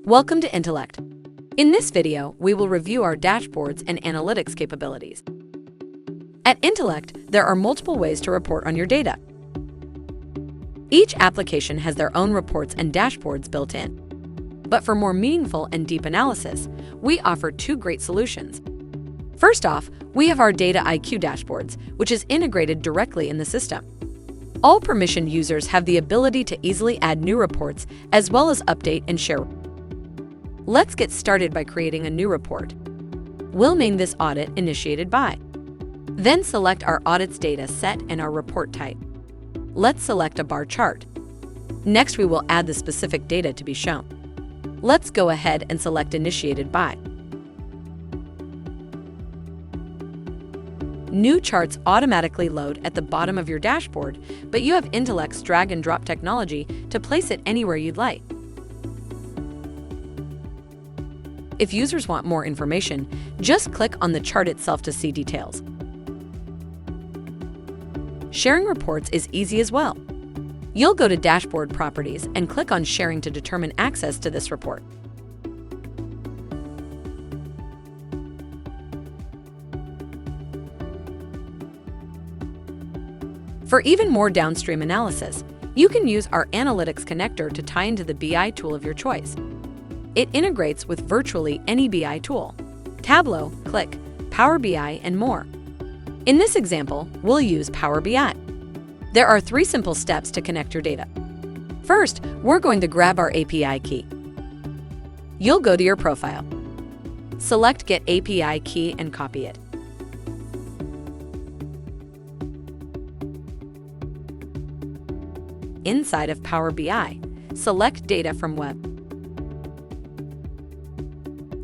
Welcome to Intellect. In this video, we will review our dashboards and analytics capabilities. At Intellect, there are multiple ways to report on your data. Each application has their own reports and dashboards built in. But for more meaningful and deep analysis, we offer two great solutions. First off, we have our Data IQ Dashboards, which is integrated directly in the system. All permissioned users have the ability to easily add new reports as well as update and share. Let's get started by creating a new report. We'll name this audit initiated by. Then select our audit's data set and our report type. Let's select a bar chart. Next, we will add the specific data to be shown. Let's go ahead and select initiated by. New charts automatically load at the bottom of your dashboard, but you have Intellect's drag and drop technology to place it anywhere you'd like. If users want more information, just click on the chart itself to see details. Sharing reports is easy as well. You'll go to Dashboard Properties and click on Sharing to determine access to this report. For even more downstream analysis, you can use our Analytics connector to tie into the BI tool of your choice. It integrates with virtually any BI tool: Tableau, Click, Power BI, and more. In this example, we'll use Power BI. There are 3 simple steps to connect your data. First, we're going to grab our API key. You'll go to your profile. Select Get API Key and copy it. Inside of Power BI, select Data from Web.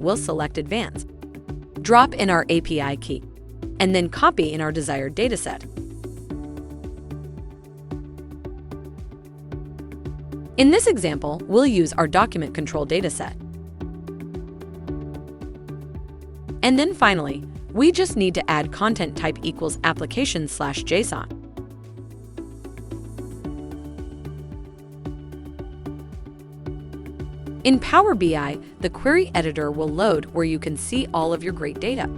We'll select Advanced. Drop in our API key, and then copy in our desired dataset. In this example, we'll use our document control dataset. And then finally, we just need to add content type equals application/JSON. In Power BI, the query editor will load where you can see all of your great data.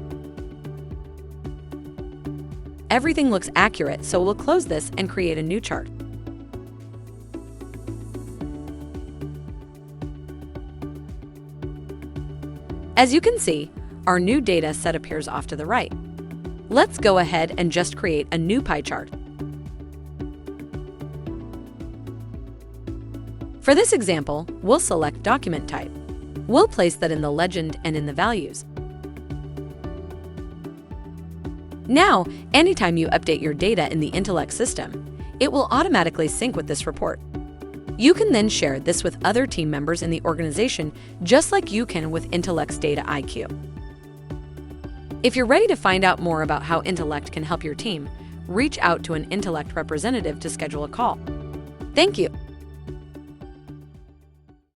Everything looks accurate, so we'll close this and create a new chart. As you can see, our new data set appears off to the right. Let's go ahead and just create a new pie chart. For this example, we'll select Document Type. We'll place that in the legend and in the values. Now, anytime you update your data in the Intellect system, it will automatically sync with this report. You can then share this with other team members in the organization, just like you can with Intellect's Data IQ. If you're ready to find out more about how Intellect can help your team, reach out to an Intellect representative to schedule a call. Thank you.